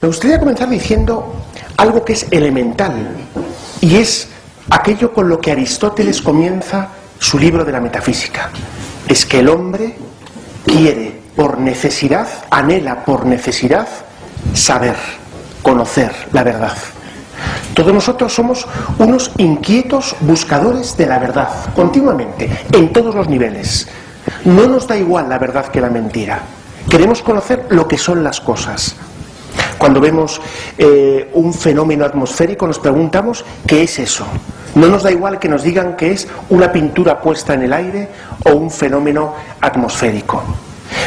Me gustaría comenzar diciendo algo que es elemental, y es aquello con lo que Aristóteles comienza su libro de la metafísica. Es que el hombre quiere por necesidad, anhela por necesidad saber, conocer la verdad. Todos nosotros somos unos inquietos buscadores de la verdad, continuamente, en todos los niveles. No nos da igual la verdad que la mentira. Queremos conocer lo que son las cosas. Cuando vemos un fenómeno atmosférico nos preguntamos ¿qué es eso? No nos da igual que nos digan que es una pintura puesta en el aire o un fenómeno atmosférico.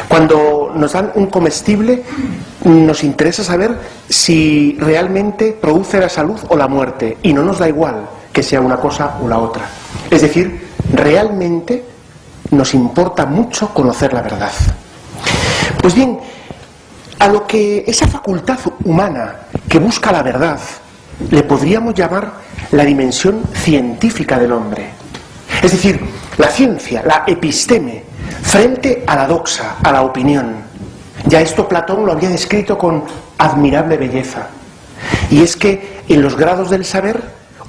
Cuando nos dan un comestible nos interesa saber si realmente produce la salud o la muerte, y no nos da igual que sea una cosa o la otra. Es decir, realmente nos importa mucho conocer la verdad. Pues bien, a lo que esa facultad humana que busca la verdad le podríamos llamar la dimensión científica del hombre. Es decir, la ciencia, la episteme, frente a la doxa, a la opinión. Ya esto Platón lo había descrito con admirable belleza. Y es que en los grados del saber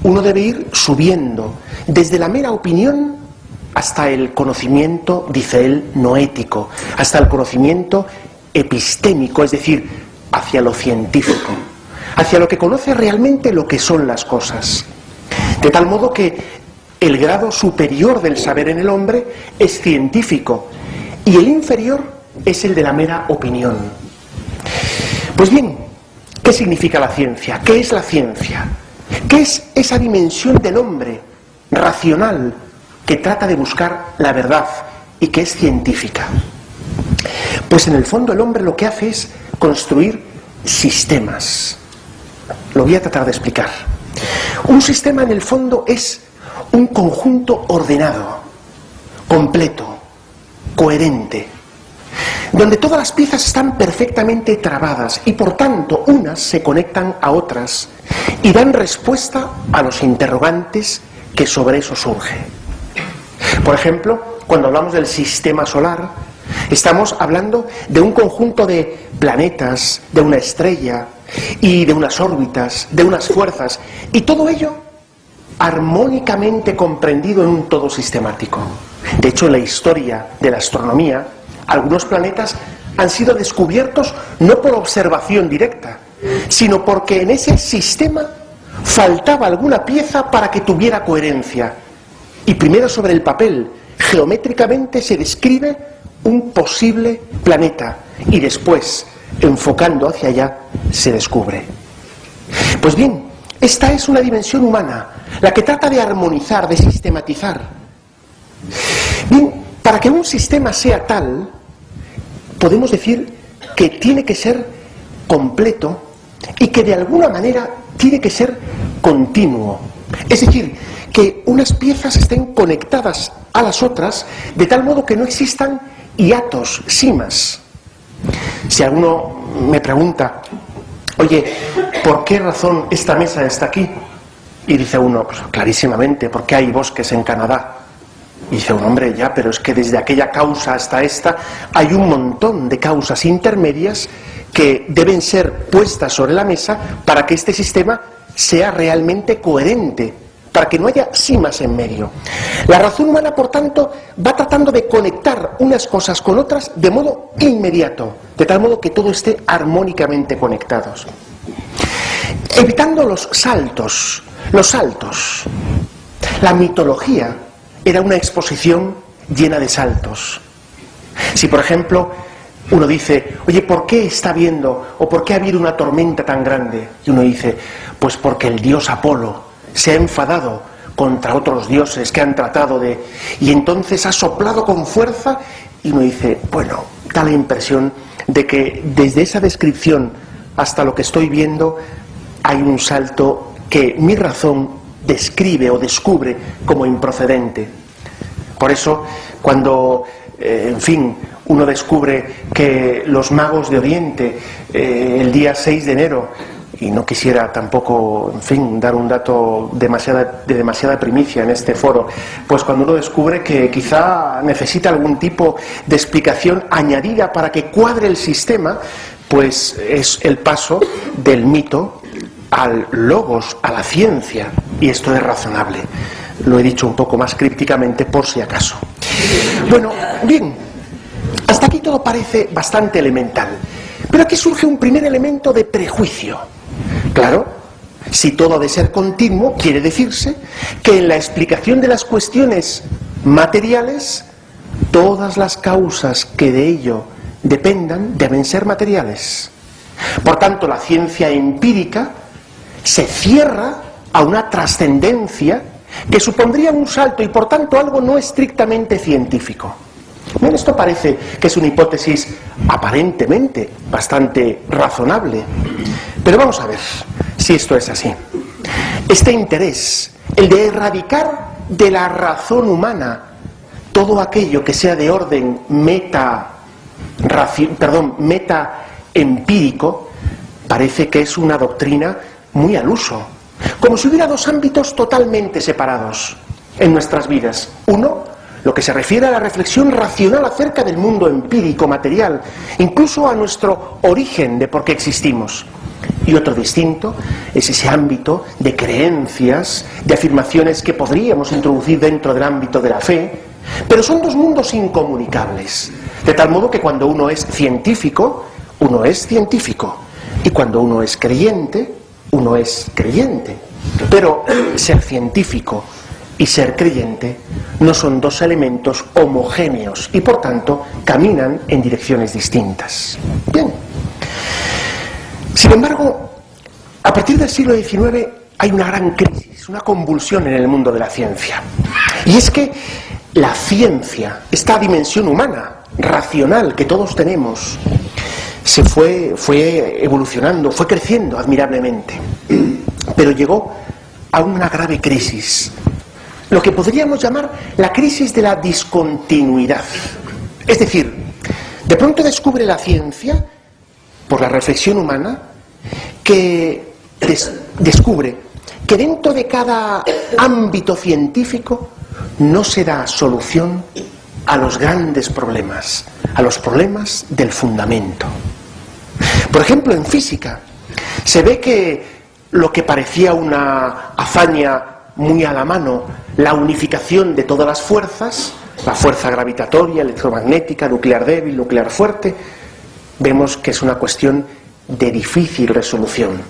uno debe ir subiendo, desde la mera opinión hasta el conocimiento, dice él, noético, hasta el conocimiento epistémico, es decir, hacia lo científico, hacia lo que conoce realmente lo que son las cosas. De tal modo que el grado superior del saber en el hombre es científico y el inferior es el de la mera opinión. Pues bien, ¿qué significa la ciencia? ¿Qué es la ciencia? ¿Qué es esa dimensión del hombre racional que trata de buscar la verdad y que es científica? Pues en el fondo el hombre lo que hace es construir sistemas. Lo voy a tratar de explicar. Un sistema en el fondo es un conjunto ordenado, completo, coherente, donde todas las piezas están perfectamente trabadas y por tanto unas se conectan a otras y dan respuesta a los interrogantes que sobre eso surgen. Por ejemplo, cuando hablamos del sistema solar, estamos hablando de un conjunto de planetas, de una estrella y de unas órbitas, de unas fuerzas, y todo ello armónicamente comprendido en un todo sistemático. De hecho, en la historia de la astronomía, algunos planetas han sido descubiertos no por observación directa, sino porque en ese sistema faltaba alguna pieza para que tuviera coherencia. Y primero sobre el papel, geométricamente se describe un posible planeta y después, enfocando hacia allá, se descubre. Pues bien, esta es una dimensión humana, la que trata de armonizar, de sistematizar. Bien, para que un sistema sea tal, podemos decir que tiene que ser completo y que de alguna manera tiene que ser continuo. Es decir, que unas piezas estén conectadas a las otras de tal modo que no existan hiatos, simas. Si alguno me pregunta, oye, ¿por qué razón esta mesa está aquí? Y dice uno, pues clarísimamente, porque hay bosques en Canadá. Y dice un hombre, ya, pero es que desde aquella causa hasta esta hay un montón de causas intermedias que deben ser puestas sobre la mesa para que este sistema sea realmente coherente, para que no haya simas en medio. La razón humana, por tanto, va tratando de conectar unas cosas con otras de modo inmediato, de tal modo que todo esté armónicamente conectados. Evitando los saltos. La mitología era una exposición llena de saltos. Si, por ejemplo, uno dice, oye, ¿por qué está habiendo, o por qué ha habido una tormenta tan grande? Y uno dice, pues porque el dios Apolo se ha enfadado contra otros dioses que han tratado de... y entonces ha soplado con fuerza, y uno dice, bueno, da la impresión de que desde esa descripción hasta lo que estoy viendo hay un salto que mi razón describe o descubre como improcedente. Por eso, cuando, en fin, uno descubre que los magos de Oriente, el día 6 de enero, y no quisiera tampoco, en fin, dar un dato de demasiada primicia en este foro, pues cuando uno descubre que quizá necesita algún tipo de explicación añadida para que cuadre el sistema, pues es el paso del mito al logos, a la ciencia, y esto es razonable. Lo he dicho un poco más crípticamente por si acaso. Bueno, bien, hasta aquí todo parece bastante elemental, pero aquí surge un primer elemento de prejuicio. Claro, si todo ha de ser continuo, quiere decirse que en la explicación de las cuestiones materiales, todas las causas que de ello dependan deben ser materiales. Por tanto, la ciencia empírica se cierra a una trascendencia que supondría un salto y por tanto algo no estrictamente científico. Bien, esto parece que es una hipótesis aparentemente bastante razonable, pero vamos a ver si esto es así. Este interés, el de erradicar de la razón humana todo aquello que sea de orden meta empírico, parece que es una doctrina muy al uso, como si hubiera dos ámbitos totalmente separados en nuestras vidas. Uno, lo que se refiere a la reflexión racional acerca del mundo empírico, material, incluso a nuestro origen de por qué existimos. Y otro distinto es ese ámbito de creencias, de afirmaciones que podríamos introducir dentro del ámbito de la fe, pero son dos mundos incomunicables, de tal modo que cuando uno es científico, uno es científico, y cuando uno es creyente, uno es creyente. Pero ser científico y ser creyente no son dos elementos homogéneos y por tanto caminan en direcciones distintas. Bien. Sin embargo, a partir del siglo XIX hay una gran crisis, una convulsión en el mundo de la ciencia. Y es que la ciencia, esta dimensión humana, racional que todos tenemos, se fue evolucionando, fue creciendo admirablemente, pero llegó a una grave crisis, lo que podríamos llamar la crisis de la discontinuidad. Es decir, de pronto descubre la ciencia, por la reflexión humana, que descubre que dentro de cada ámbito científico no se da solución a los grandes problemas, a los problemas del fundamento. Por ejemplo, en física se ve que lo que parecía una hazaña muy a la mano, la unificación de todas las fuerzas, la fuerza gravitatoria, electromagnética, nuclear débil, nuclear fuerte, vemos que es una cuestión de difícil resolución.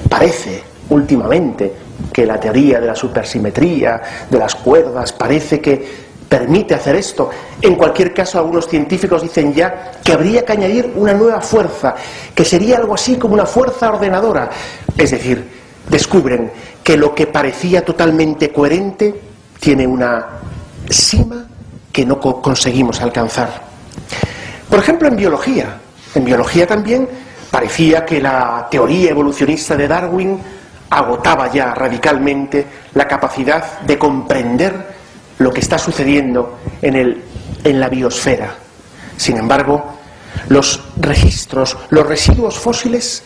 Parece, últimamente, que la teoría de la supersimetría, de las cuerdas, parece que permite hacer esto. En cualquier caso, algunos científicos dicen ya que habría que añadir una nueva fuerza, que sería algo así como una fuerza ordenadora. Es decir, descubren que lo que parecía totalmente coherente tiene una cima que no conseguimos alcanzar. Por ejemplo, en biología también parecía que la teoría evolucionista de Darwin agotaba ya radicalmente la capacidad de comprender lo que está sucediendo en la biosfera. Sin embargo, los registros, los residuos fósiles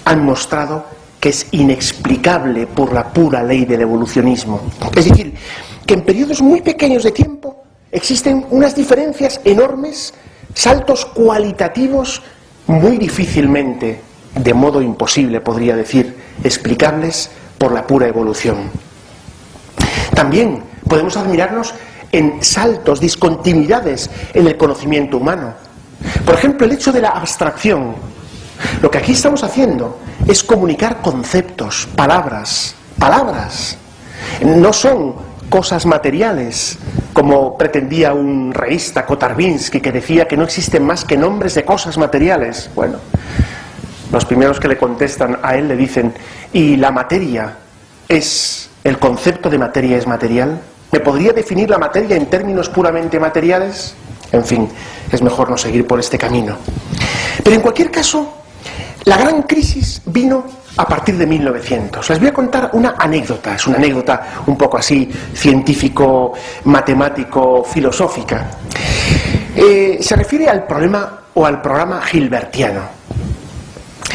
han mostrado que es inexplicable por la pura ley del evolucionismo. Es decir, que en periodos muy pequeños de tiempo existen unas diferencias enormes, saltos cualitativos muy difícilmente, de modo imposible podría decir, explicables por la pura evolución. También podemos admirarnos en saltos, discontinuidades en el conocimiento humano. Por ejemplo, el hecho de la abstracción. Lo que aquí estamos haciendo es comunicar conceptos, palabras. No son cosas materiales, como pretendía un reísta, Kotarbinsky, que decía que no existen más que nombres de cosas materiales. Bueno, los primeros que le contestan a él le dicen, ¿y la materia es, el concepto de materia es material? ¿Me podría definir la materia en términos puramente materiales? En fin, es mejor no seguir por este camino. Pero en cualquier caso, la gran crisis vino a partir de 1900. Les voy a contar una anécdota, es una anécdota un poco así científico, matemático, filosófica. Se refiere al problema o al programa Hilbertiano.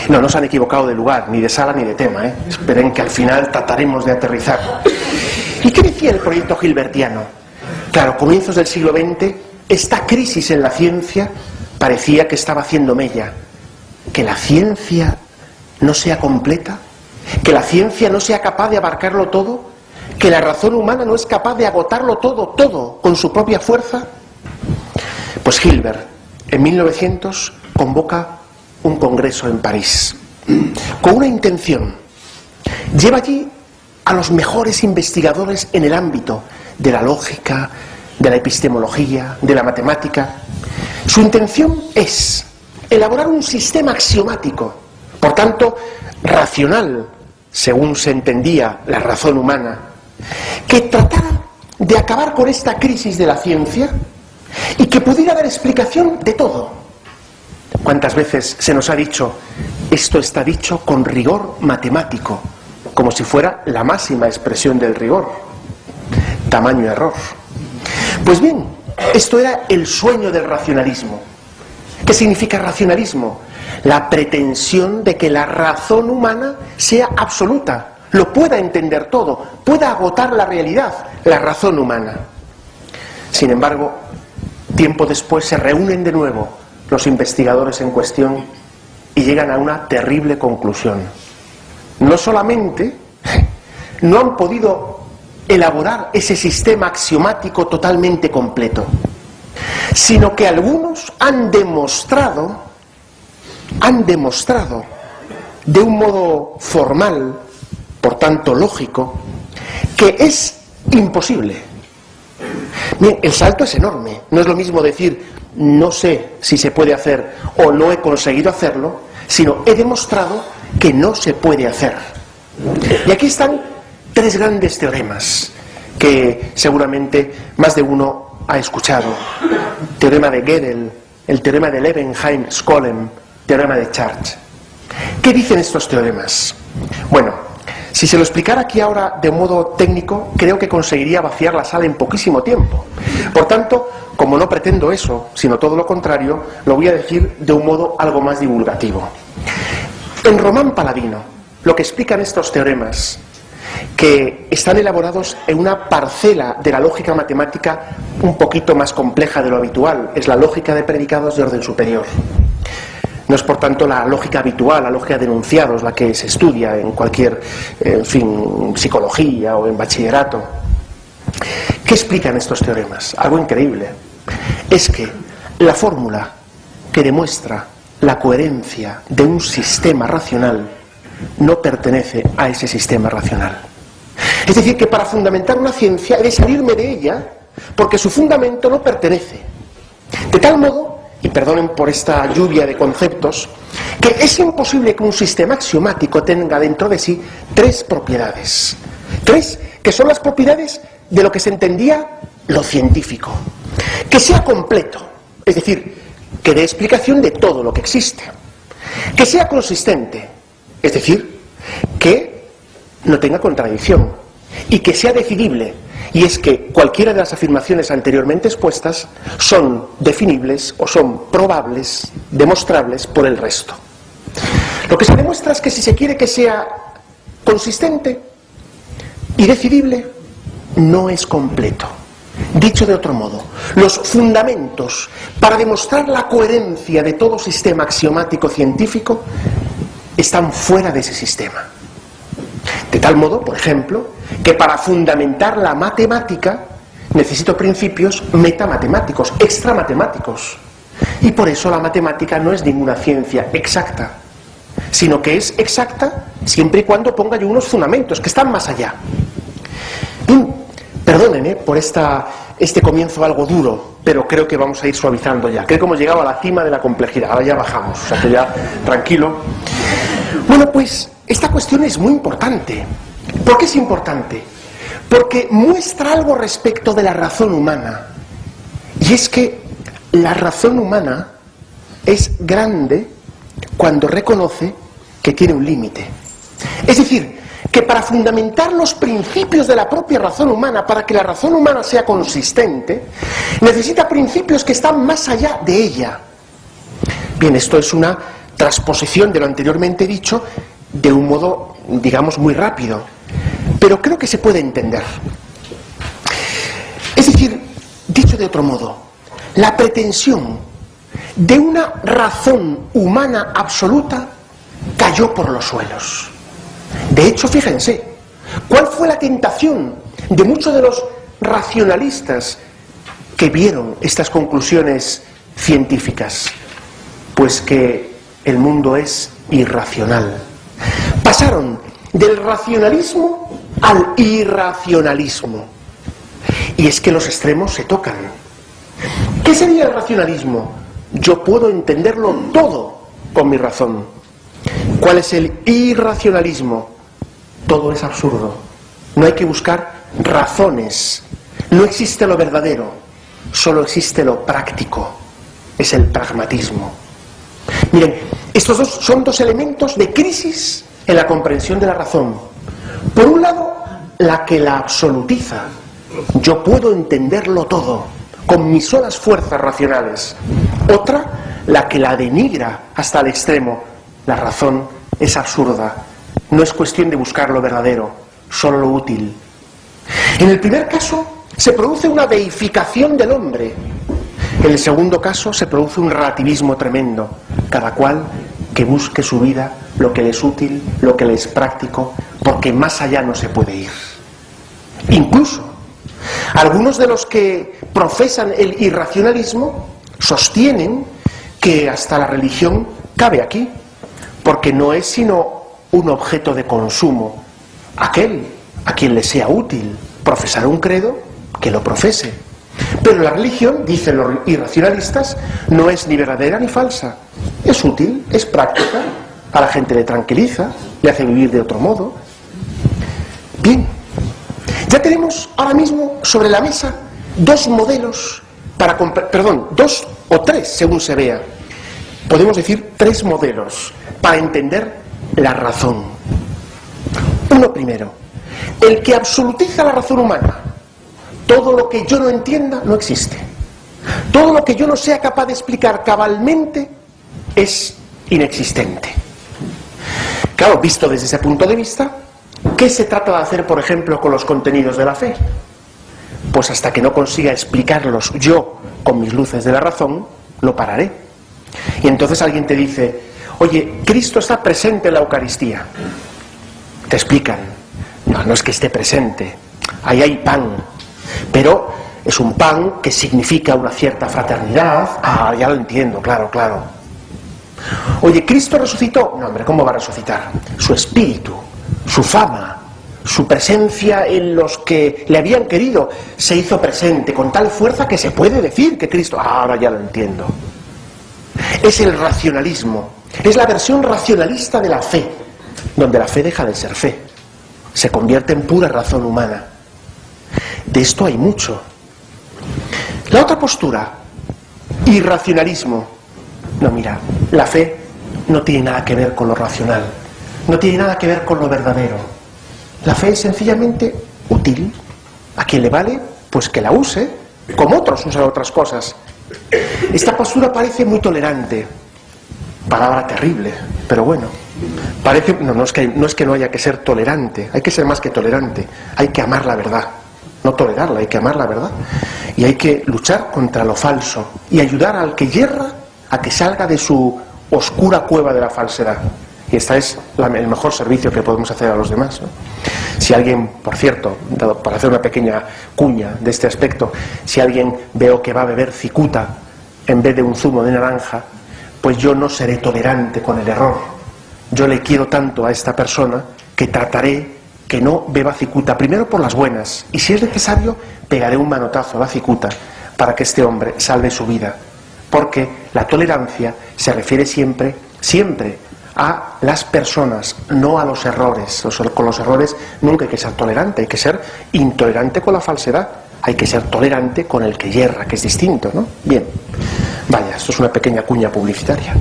No se han equivocado de lugar, ni de sala ni de tema, ¿eh? Esperen que al final trataremos de aterrizar. ¿Y qué decía el proyecto Hilbertiano? Claro, comienzos del siglo XX, esta crisis en la ciencia parecía que estaba haciendo mella. que la ciencia no sea completa, que la ciencia no sea capaz de abarcarlo todo, que la razón humana no es capaz de agotarlo todo con su propia fuerza. Pues Hilbert en 1900 convoca un congreso en París con una intención. Lleva allí a los mejores investigadores en el ámbito de la lógica, de la epistemología, de la matemática. Su intención es elaborar un sistema axiomático, por tanto racional, según se entendía la razón humana, que tratara de acabar con esta crisis de la ciencia y que pudiera dar explicación de todo. ¿Cuántas veces se nos ha dicho, esto está dicho con rigor matemático, como si fuera la máxima expresión del rigor? Tamaño error. Pues bien, esto era el sueño del racionalismo. ¿Qué significa racionalismo? La pretensión de que la razón humana sea absoluta, lo pueda entender todo, pueda agotar la realidad, la razón humana. Sin embargo, tiempo después se reúnen de nuevo los investigadores en cuestión y llegan a una terrible conclusión. No solamente no han podido elaborar ese sistema axiomático totalmente completo, sino que algunos han demostrado de un modo formal, por tanto lógico, que es imposible. Bien, el salto es enorme. No es lo mismo decir no sé si se puede hacer o no he conseguido hacerlo, sino he demostrado que no se puede hacer. Y aquí están tres grandes teoremas que seguramente más de uno ha escuchado. Teorema de Gödel, el teorema de Levenheim-Skolem, teorema de Church. ¿Qué dicen estos teoremas? Bueno, si se lo explicara aquí ahora de modo técnico, creo que conseguiría vaciar la sala en poquísimo tiempo. Por tanto, como no pretendo eso, sino todo lo contrario, lo voy a decir de un modo algo más divulgativo. En Román Paladino, lo que explican estos teoremas, que están elaborados en una parcela de la lógica matemática un poquito más compleja de lo habitual, es la lógica de predicados de orden superior. No es por tanto la lógica habitual, la lógica de enunciados, la que se estudia en cualquier, psicología o en bachillerato. ¿Qué explican estos teoremas? Algo increíble. Es que la fórmula que demuestra la coherencia de un sistema racional no pertenece a ese sistema racional. Es decir, que para fundamentar una ciencia he de salirme de ella porque su fundamento no pertenece. De tal modo, y perdonen por esta lluvia de conceptos, que es imposible que un sistema axiomático tenga dentro de sí tres propiedades. Tres que son las propiedades de lo que se entendía lo científico. Que sea completo, es decir, que dé explicación de todo lo que existe. Que sea consistente, es decir, que no tenga contradicción. Y que sea decidible, y es que cualquiera de las afirmaciones anteriormente expuestas son definibles o son probables, demostrables por el resto. Lo que se demuestra es que si se quiere que sea consistente y decidible, no es completo. Dicho de otro modo, los fundamentos para demostrar la coherencia de todo sistema axiomático científico están fuera de ese sistema. De tal modo, por ejemplo, que para fundamentar la matemática necesito principios metamatemáticos, extramatemáticos. Y por eso la matemática no es ninguna ciencia exacta, sino que es exacta siempre y cuando ponga yo unos fundamentos que están más allá. Perdonen por este comienzo algo duro, pero creo que vamos a ir suavizando ya. Creo que hemos llegado a la cima de la complejidad, ahora ya bajamos, o sea que ya, tranquilo. Bueno, pues esta cuestión es muy importante. ¿Por qué es importante? Porque muestra algo respecto de la razón humana. Y es que la razón humana es grande cuando reconoce que tiene un límite. Es decir, que para fundamentar los principios de la propia razón humana, para que la razón humana sea consistente, necesita principios que están más allá de ella. Bien, esto es una transposición de lo anteriormente dicho de un modo, digamos, muy rápido, pero creo que se puede entender. Es decir, dicho de otro modo, la pretensión de una razón humana absoluta cayó por los suelos. De hecho, fíjense, ¿cuál fue la tentación de muchos de los racionalistas que vieron estas conclusiones científicas? Pues que el mundo es irracional. Pasaron del racionalismo al irracionalismo. Y es que los extremos se tocan. ¿Qué sería el racionalismo? Yo puedo entenderlo todo con mi razón. ¿Cuál es el irracionalismo? Todo es absurdo. No hay que buscar razones. No existe lo verdadero. Solo existe lo práctico. Es el pragmatismo. Miren, estos dos son dos elementos de crisis en la comprensión de la razón. Por un lado, la que la absolutiza. Yo puedo entenderlo todo con mis solas fuerzas racionales. Otra, la que la denigra hasta el extremo. La razón es absurda. No es cuestión de buscar lo verdadero, solo lo útil. En el primer caso, se produce una deificación del hombre. En el segundo caso, se produce un relativismo tremendo. Cada cual que busque su vida, lo que le es útil, lo que le es práctico, porque más allá no se puede ir. Incluso, algunos de los que profesan el irracionalismo sostienen que hasta la religión cabe aquí, porque no es sino un objeto de consumo. Aquel a quien le sea útil profesar un credo, que lo profese. Pero la religión, dicen los irracionalistas, no es ni verdadera ni falsa. Es útil, es práctica, a la gente le tranquiliza, le hace vivir de otro modo. Bien, ya tenemos ahora mismo sobre la mesa dos modelos para dos o tres, según se vea. Podemos decir tres modelos para entender la razón. Uno primero, el que absolutiza la razón humana. Todo lo que yo no entienda no existe. Todo lo que yo no sea capaz de explicar cabalmente es inexistente. Claro, visto desde ese punto de vista, ¿qué se trata de hacer, por ejemplo, con los contenidos de la fe? Pues hasta que no consiga explicarlos yo con mis luces de la razón, lo pararé. Y entonces alguien te dice, oye, Cristo está presente en la Eucaristía. Te explican, no es que esté presente, ahí hay pan, pero es un pan que significa una cierta fraternidad. Ah, ya lo entiendo, claro. Oye, ¿Cristo resucitó? No, hombre, ¿cómo va a resucitar? Su espíritu, su fama, su presencia en los que le habían querido, se hizo presente con tal fuerza que se puede decir que Cristo... Ahora ya lo entiendo. Es el racionalismo, es la versión racionalista de la fe, donde la fe deja de ser fe, se convierte en pura razón humana. De esto hay mucho. La otra postura, irracionalismo. No, mira, la fe no tiene nada que ver con lo racional, no tiene nada que ver con lo verdadero. La fe es sencillamente útil. A quien le vale, pues que la use, como otros usan otras cosas. Esta postura parece muy tolerante, palabra terrible, pero bueno, parece, no es que no haya que ser tolerante, hay que ser más que tolerante, hay que amar la verdad, no tolerarla, hay que amar la verdad, y hay que luchar contra lo falso y ayudar al que yerra a que salga de su oscura cueva de la falsedad. Y este es el mejor servicio que podemos hacer a los demás, ¿no? Si alguien, por cierto, para hacer una pequeña cuña de este aspecto, si alguien veo que va a beber cicuta en vez de un zumo de naranja, pues yo no seré tolerante con el error. Yo le quiero tanto a esta persona que trataré que no beba cicuta, primero por las buenas, y si es necesario, pegaré un manotazo a la cicuta para que este hombre salve su vida. Porque la tolerancia se refiere siempre a las personas, no a los errores. Con los errores nunca hay que ser tolerante, hay que ser intolerante con la falsedad, hay que ser tolerante con el que yerra, que es distinto, ¿no? Bien, vaya, esto es una pequeña cuña publicitaria.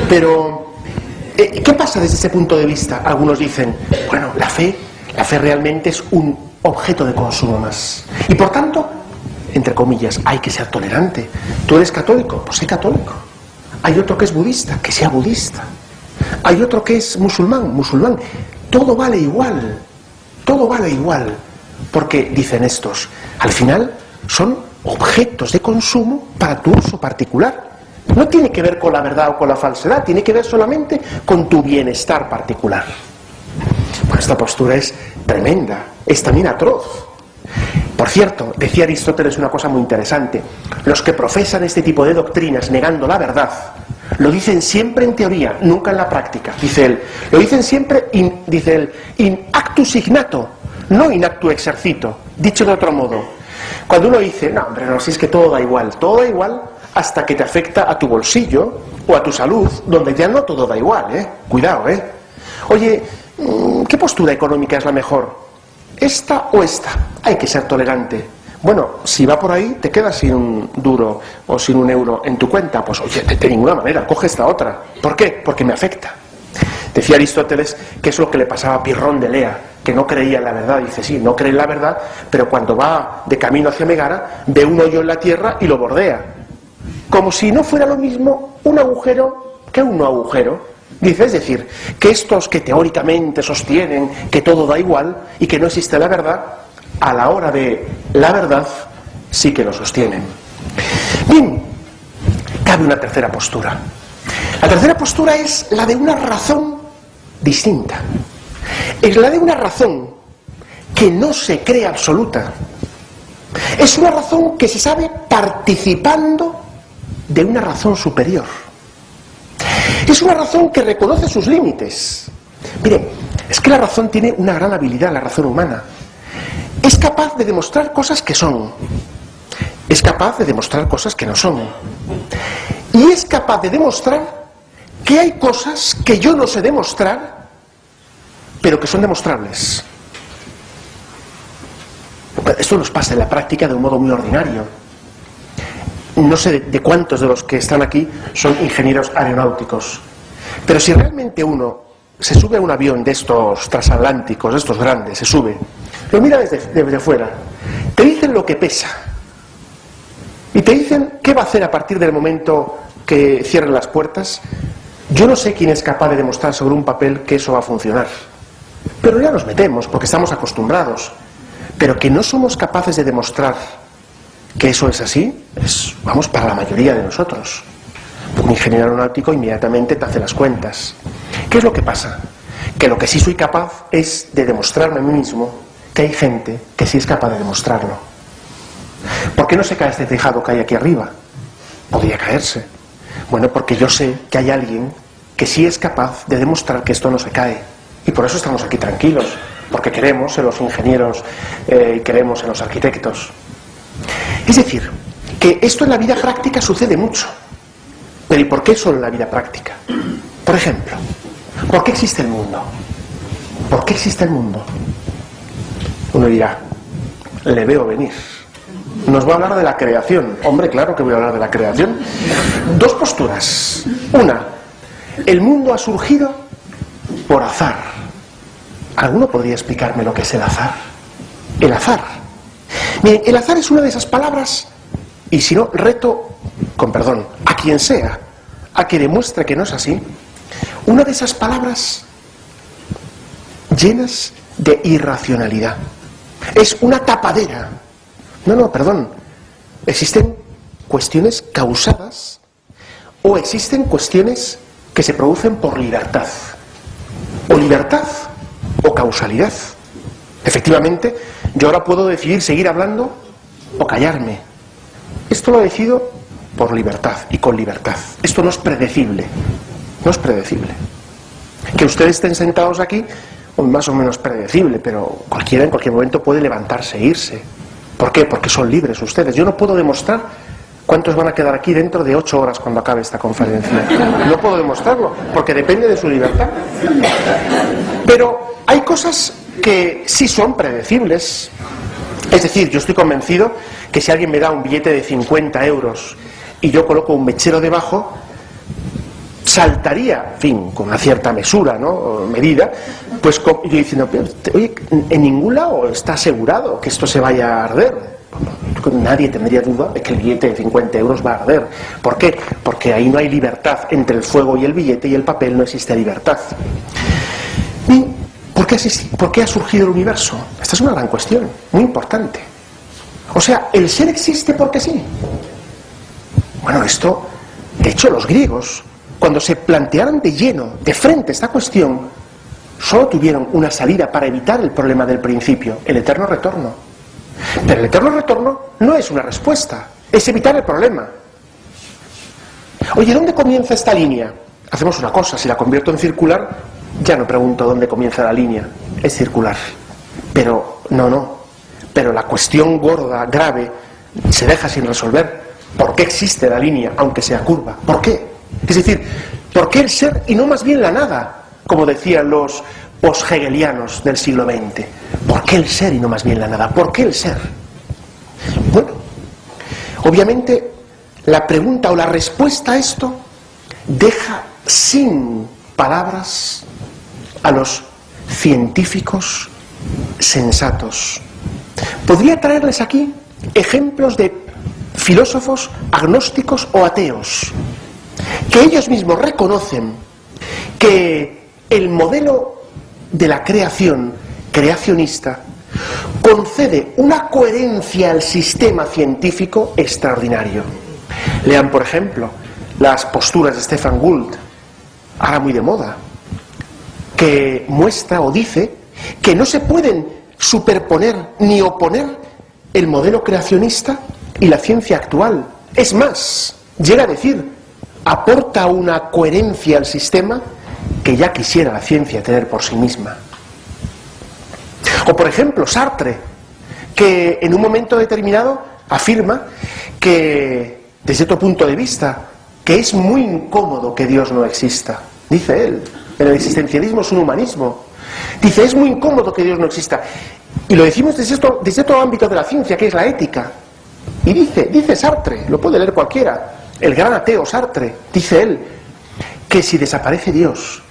Pero, ¿qué pasa desde ese punto de vista? Algunos dicen, bueno, la fe realmente es un objeto de consumo más. Y por tanto, entre comillas, hay que ser tolerante. ¿Tú eres católico? Pues sé católico. Hay otro que es budista, que sea budista. Hay otro que es musulmán. Todo vale igual, porque dicen estos, al final son objetos de consumo para tu uso particular. No tiene que ver con la verdad o con la falsedad, tiene que ver solamente con tu bienestar particular. Bueno, esta postura es tremenda, es también atroz. Por cierto, decía Aristóteles una cosa muy interesante: los que profesan este tipo de doctrinas negando la verdad, lo dicen siempre en teoría, nunca en la práctica. Dice él, lo dicen siempre, dice él, in actu signato, no in actu exercito. Dicho de otro modo, cuando uno dice, no hombre, no, si es que todo da igual hasta que te afecta a tu bolsillo o a tu salud, donde ya no todo da igual, cuidado, Oye, ¿qué postura económica es la mejor? ¿Esta o esta? Hay que ser tolerante. Bueno, si va por ahí, te quedas sin un duro o sin un euro en tu cuenta. Pues oye, de ninguna manera, coge esta otra. ¿Por qué? Porque me afecta. Decía Aristóteles que es lo que le pasaba a Pirrón de Lea, que no creía en la verdad. Dice, sí, no cree en la verdad, pero cuando va de camino hacia Megara, ve un hoyo en la tierra y lo bordea. Como si no fuera lo mismo un agujero que un no agujero. Dice, es decir, que estos que teóricamente sostienen que todo da igual y que no existe la verdad, a la hora de la verdad sí que lo sostienen. Bien, cabe una tercera postura. La tercera postura es la de una razón distinta. Es la de una razón que no se cree absoluta. Es una razón que se sabe participando de una razón superior. Es una razón que reconoce sus límites. Mire, es que la razón tiene una gran habilidad, la razón humana. Es capaz de demostrar cosas que son. Es capaz de demostrar cosas que no son. Y es capaz de demostrar que hay cosas que yo no sé demostrar, pero que son demostrables. Esto nos pasa en la práctica de un modo muy ordinario. No sé de cuántos de los que están aquí son ingenieros aeronáuticos, pero si realmente uno se sube a un avión de estos transatlánticos, de estos grandes, se sube, lo mira desde fuera, te dicen lo que pesa y te dicen qué va a hacer a partir del momento que cierren las puertas. Yo no sé quién es capaz de demostrar sobre un papel que eso va a funcionar, pero ya nos metemos porque estamos acostumbrados. Pero que no somos capaces de demostrar que eso es así, vamos, para la mayoría de nosotros. Un ingeniero aeronáutico inmediatamente te hace las cuentas. ¿Qué es lo que pasa? Que lo que sí soy capaz es de demostrarme a mí mismo que hay gente que sí es capaz de demostrarlo. ¿Por qué no se cae este tejado que hay aquí arriba? Podría caerse. Bueno, porque yo sé que hay alguien que sí es capaz de demostrar que esto no se cae. Y por eso estamos aquí tranquilos, porque creemos en los ingenieros y creemos en los arquitectos. Es decir, que esto en la vida práctica sucede mucho. Pero ¿y por qué solo en la vida práctica? Por ejemplo, ¿por qué existe el mundo? ¿Por qué existe el mundo? Uno dirá, le veo venir. Nos va a hablar de la creación. Hombre, claro que voy a hablar de la creación. Dos posturas. Una, el mundo ha surgido por azar. ¿Alguno podría explicarme lo que es el azar? El azar. Miren, el azar es una de esas palabras, y si no, reto, con perdón, a quien sea, a que demuestre que no es así, una de esas palabras llenas de irracionalidad. Es una tapadera. No, perdón. Existen cuestiones causadas o existen cuestiones que se producen por libertad. O libertad o causalidad. Efectivamente, yo ahora puedo decidir seguir hablando o callarme. Esto lo decido por libertad y con libertad. Esto no es predecible. No es predecible. Que ustedes estén sentados aquí, más o menos predecible, pero cualquiera en cualquier momento puede levantarse e irse. ¿Por qué? Porque son libres ustedes. Yo no puedo demostrar cuántos van a quedar aquí dentro de 8 horas cuando acabe esta conferencia. No puedo demostrarlo, porque depende de su libertad. Pero hay cosas que sí son predecibles. Es decir, yo estoy convencido que si alguien me da un billete de 50 euros y yo coloco un mechero debajo, saltaría, en fin, con una cierta mesura, ¿no? O medida, pues yo diciendo, oye, en ningún lado está asegurado que esto se vaya a arder. Nadie tendría duda de que el billete de 50 euros va a arder. ¿Por qué? Porque ahí no hay libertad. Entre el fuego y el billete y el papel no existe libertad. ¿Y por qué ha surgido el universo? Esta es una gran cuestión, muy importante. O sea, ¿el ser existe porque sí? Bueno, esto De hecho, los griegos, cuando se plantearon de lleno, de frente esta cuestión, solo tuvieron una salida para evitar el problema del principio, el eterno retorno. Pero el eterno retorno no es una respuesta, es evitar el problema. Oye, ¿dónde comienza esta línea? Hacemos una cosa, si la convierto en circular, ya no pregunto dónde comienza la línea, es circular. Pero, pero la cuestión gorda, grave, se deja sin resolver. ¿Por qué existe la línea, aunque sea curva? ¿Por qué? Es decir, ¿por qué el ser y no más bien la nada? Como decían los post-hegelianos del siglo XX. ¿Por qué el ser y no más bien la nada? ¿Por qué el ser? Bueno, obviamente la pregunta o la respuesta a esto deja sin palabras a los científicos sensatos. Podría traerles aquí ejemplos de filósofos agnósticos o ateos, que ellos mismos reconocen que el modelo de la creación creacionista concede una coherencia al sistema científico extraordinario. Lean, por ejemplo, las posturas de Stefan Gould, ahora muy de moda, que muestra o dice que no se pueden superponer ni oponer el modelo creacionista y la ciencia actual. Es más, llega a decir, aporta una coherencia al sistema que ya quisiera la ciencia tener por sí misma. O por ejemplo, Sartre, que en un momento determinado afirma que, desde otro punto de vista, que es muy incómodo que Dios no exista. Dice él, el existencialismo es un humanismo. Dice, es muy incómodo que Dios no exista. Y lo decimos desde otro ámbito de la ciencia, que es la ética. Y dice Sartre, lo puede leer cualquiera, el gran ateo Sartre, dice él, que si desaparece Dios,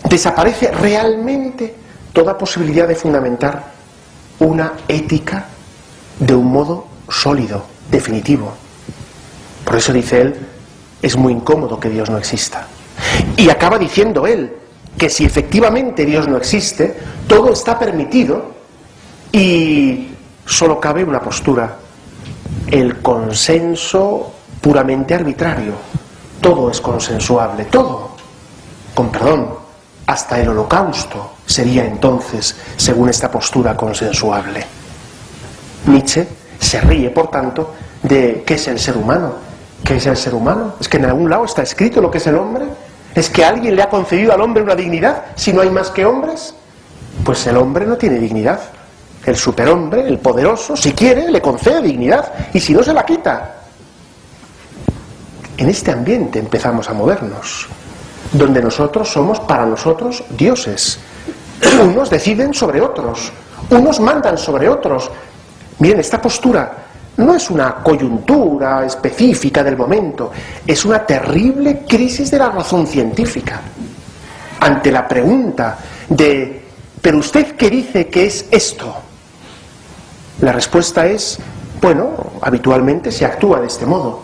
desaparece realmente toda posibilidad de fundamentar una ética de un modo sólido, definitivo. Por eso dice él, es muy incómodo que Dios no exista. Y acaba diciendo él que si efectivamente Dios no existe, todo está permitido y solo cabe una postura, el consenso puramente arbitrario. Todo es consensuable, todo. Con perdón, hasta el holocausto sería entonces, según esta postura, consensuable. Nietzsche se ríe, por tanto, de ¿qué es el ser humano? ¿Qué es el ser humano? ¿Es que en algún lado está escrito lo que es el hombre? ¿Es que alguien le ha concedido al hombre una dignidad si no hay más que hombres? Pues el hombre no tiene dignidad. El superhombre, el poderoso, si quiere, le concede dignidad, y si no, se la quita. En este ambiente empezamos a movernos, donde nosotros somos para nosotros dioses. Unos deciden sobre otros, unos mandan sobre otros. Miren, esta postura no es una coyuntura específica del momento, es una terrible crisis de la razón científica. Ante la pregunta de, ¿pero usted qué dice que es esto? La respuesta es, bueno, habitualmente se actúa de este modo.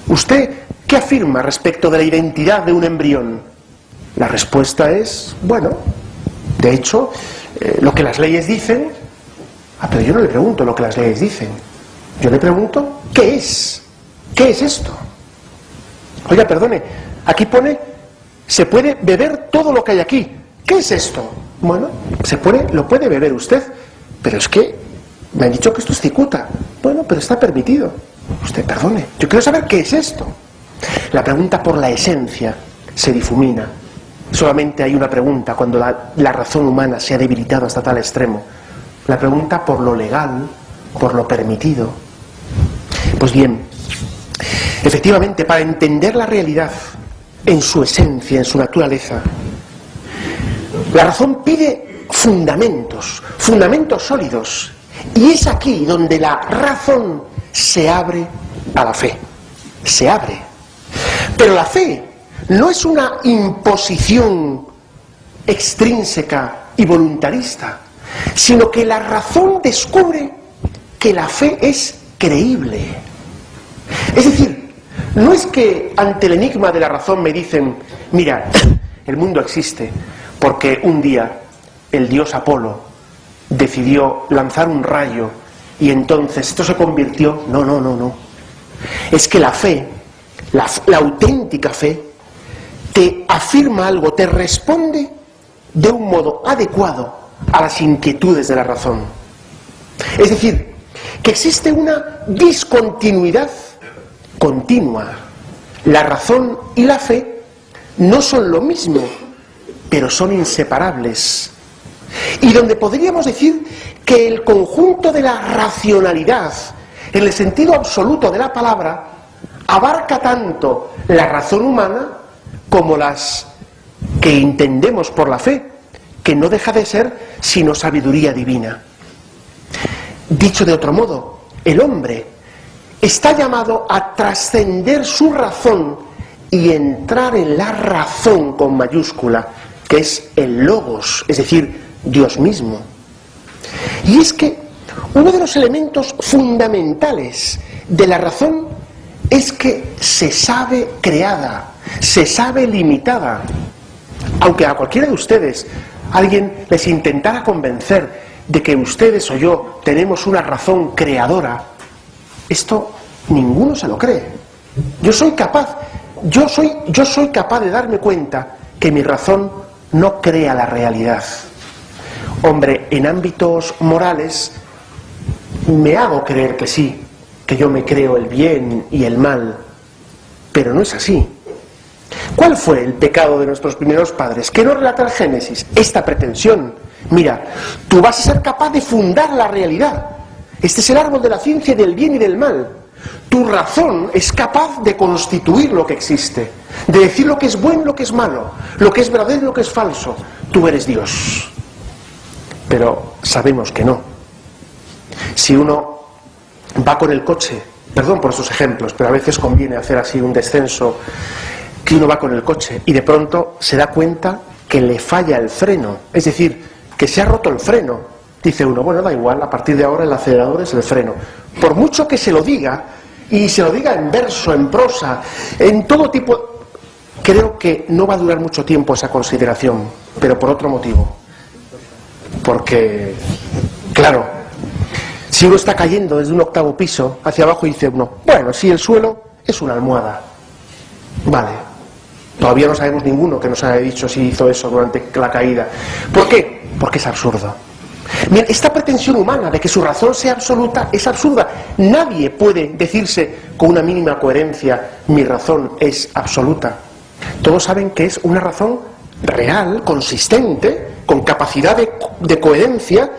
¿Usted qué afirma respecto de la identidad de un embrión? La respuesta es, bueno, de hecho, lo que las leyes dicen. Pero yo no le pregunto lo que las leyes dicen. Yo le pregunto, ¿qué es? ¿Qué es esto? Oiga, perdone, aquí pone, se puede beber todo lo que hay aquí. ¿Qué es esto? Bueno, lo puede beber usted, pero es que me han dicho que esto es cicuta. Bueno, pero está permitido. Usted, perdone, yo quiero saber qué es esto. La pregunta por la esencia se difumina. Solamente hay una pregunta cuando la razón humana se ha debilitado hasta tal extremo. La pregunta por lo legal, por lo permitido. Pues bien, efectivamente, para entender la realidad en su esencia, en su naturaleza, la razón pide fundamentos sólidos. Y es aquí donde la razón se abre a la fe. Se abre. Pero la fe no es una imposición extrínseca y voluntarista, sino que la razón descubre que la fe es creíble. Es decir, no es que ante el enigma de la razón me dicen, mira, el mundo existe porque un día el dios Apolo decidió lanzar un rayo y entonces esto se convirtió. No. Es que la fe la auténtica fe, te afirma algo, te responde de un modo adecuado a las inquietudes de la razón. Es decir, que existe una discontinuidad continua. La razón y la fe no son lo mismo, pero son inseparables. Y donde podríamos decir que el conjunto de la racionalidad, en el sentido absoluto de la palabra, abarca tanto la razón humana como las que entendemos por la fe, que no deja de ser sino sabiduría divina. Dicho de otro modo, el hombre está llamado a trascender su razón y entrar en la razón con mayúscula, que es el logos, es decir, Dios mismo. Y es que uno de los elementos fundamentales de la razón es que se sabe creada, se sabe limitada. Aunque a cualquiera de ustedes alguien les intentara convencer de que ustedes o yo tenemos una razón creadora, esto ninguno se lo cree. Yo soy capaz de darme cuenta que mi razón no crea la realidad. Hombre, en ámbitos morales me hago creer que sí, que yo me creo el bien y el mal, pero no es así. ¿Cuál fue el pecado de nuestros primeros padres? ¿Qué nos relata el Génesis? Esta pretensión. Mira, tú vas a ser capaz de fundar la realidad. Este es el árbol de la ciencia del bien y del mal. Tu razón es capaz de constituir lo que existe, de decir lo que es bueno y lo que es malo, lo que es verdadero y lo que es falso. Tú eres Dios. Pero sabemos que no. Si uno va con el coche, perdón por estos ejemplos, pero a veces conviene hacer así un descenso, que uno va con el coche y de pronto se da cuenta que le falla el freno, es decir, que se ha roto el freno. Dice uno, bueno, da igual, a partir de ahora el acelerador es el freno. Por mucho que se lo diga, y se lo diga en verso, en prosa, en todo tipo, creo que no va a durar mucho tiempo esa consideración, pero por otro motivo. Porque, claro, si uno está cayendo desde un 8º piso hacia abajo, dice uno, bueno, si el suelo es una almohada, vale. Todavía no sabemos ninguno que nos haya dicho si hizo eso durante la caída. ¿Por qué? Porque es absurdo. Bien, esta pretensión humana de que su razón sea absoluta es absurda. Nadie puede decirse con una mínima coherencia, mi razón es absoluta. Todos saben que es una razón real, consistente, con capacidad de coherencia,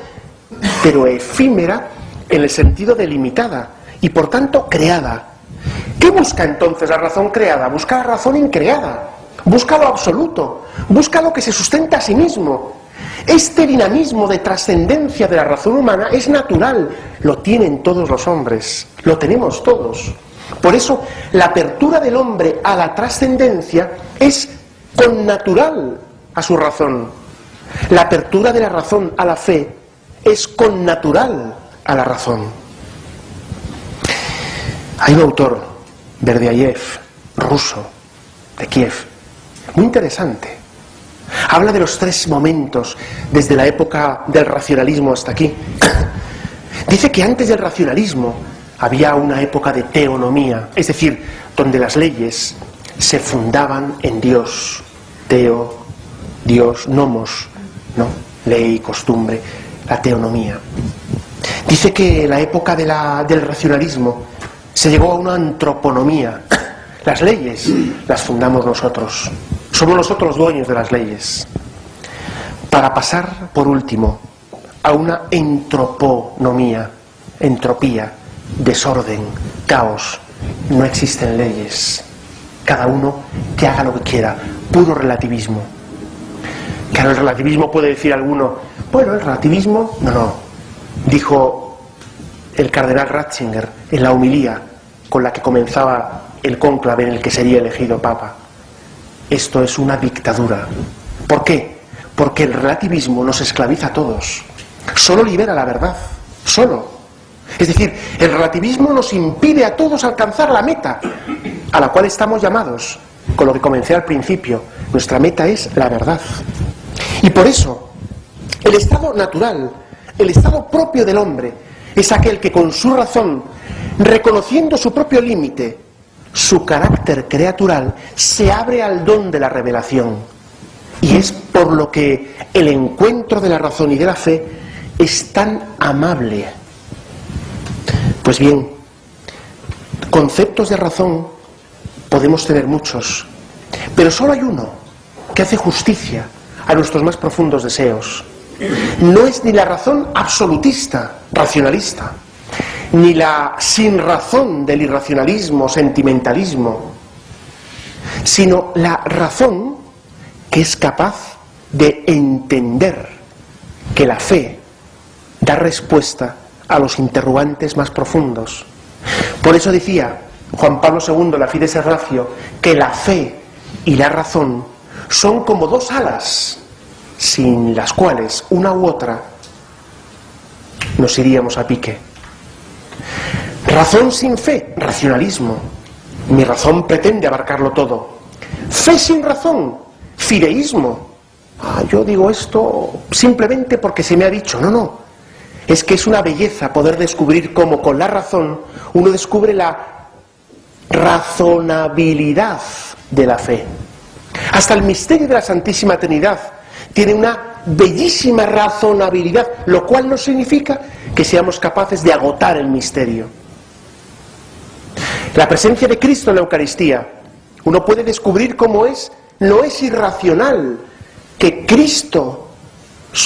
pero efímera en el sentido de limitada y por tanto creada. ¿Qué busca entonces la razón creada? Busca la razón increada, busca lo absoluto, busca lo que se sustenta a sí mismo. Este dinamismo de trascendencia de la razón humana es natural, lo tienen todos los hombres, lo tenemos todos. Por eso la apertura del hombre a la trascendencia es connatural a su razón. La apertura de la razón a la fe es connatural a la razón. Hay un autor, Berdyaev, ruso, de Kiev, muy interesante. Habla de los 3 momentos desde la época del racionalismo hasta aquí. Dice que antes del racionalismo había una época de teonomía, es decir, donde las leyes se fundaban en Dios. Teo, Dios, nomos, ¿no? Ley, costumbre, la teonomía. Dice que en la época del racionalismo se llegó a una antroponomía. Las leyes las fundamos nosotros. Somos nosotros dueños de las leyes. Para pasar, por último, a una entroponomía. Entropía, desorden, caos. No existen leyes. Cada uno que haga lo que quiera. Puro relativismo. Claro, el relativismo puede decir alguno, bueno, el relativismo, no. Dijo el cardenal Ratzinger en la homilía con la que comenzaba el cónclave en el que sería elegido papa. Esto es una dictadura. ¿Por qué? Porque el relativismo nos esclaviza a todos. Solo libera la verdad. Solo. Es decir, el relativismo nos impide a todos alcanzar la meta a la cual estamos llamados. Con lo que comencé al principio, nuestra meta es la verdad. Y por eso, el estado natural, el estado propio del hombre, es aquel que con su razón, reconociendo su propio límite, su carácter creatural se abre al don de la revelación. Y es por lo que el encuentro de la razón y de la fe es tan amable. Pues bien, conceptos de razón podemos tener muchos, pero solo hay uno que hace justicia a nuestros más profundos deseos. No es ni la razón absolutista, racionalista, ni la sin razón del irracionalismo, sentimentalismo, sino la razón que es capaz de entender que la fe da respuesta a los interrogantes más profundos. Por eso decía Juan Pablo II, la Fides et Ratio, que la fe y la razón son como dos alas, sin las cuales una u otra nos iríamos a pique. Razón sin fe, racionalismo. Mi razón pretende abarcarlo todo. Fe sin razón, fideísmo. Yo digo esto simplemente porque se me ha dicho. No. Es que es una belleza poder descubrir cómo con la razón uno descubre la razonabilidad de la fe. Hasta el misterio de la Santísima Trinidad tiene una bellísima razonabilidad, lo cual no significa que seamos capaces de agotar el misterio. La presencia de Cristo en la Eucaristía, uno puede descubrir cómo no es irracional que Cristo,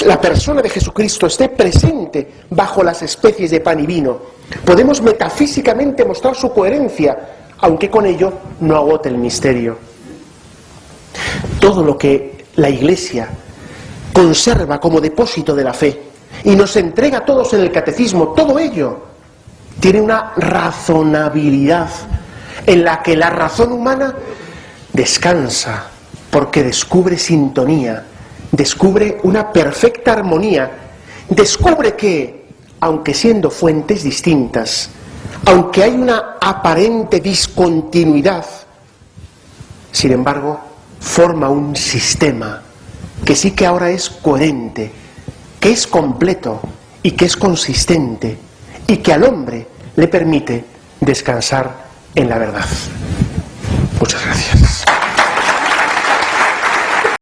la persona de Jesucristo, esté presente bajo las especies de pan y vino. Podemos metafísicamente mostrar su coherencia, aunque con ello no agote el misterio. Todo lo que la Iglesia conserva como depósito de la fe y nos entrega a todos en el catecismo, todo ello tiene una razonabilidad en la que la razón humana descansa, porque descubre sintonía, descubre una perfecta armonía, descubre que, aunque siendo fuentes distintas, aunque hay una aparente discontinuidad, sin embargo, forma un sistema que sí que ahora es coherente, que es completo y que es consistente y que al hombre le permite descansar en la verdad. Muchas gracias.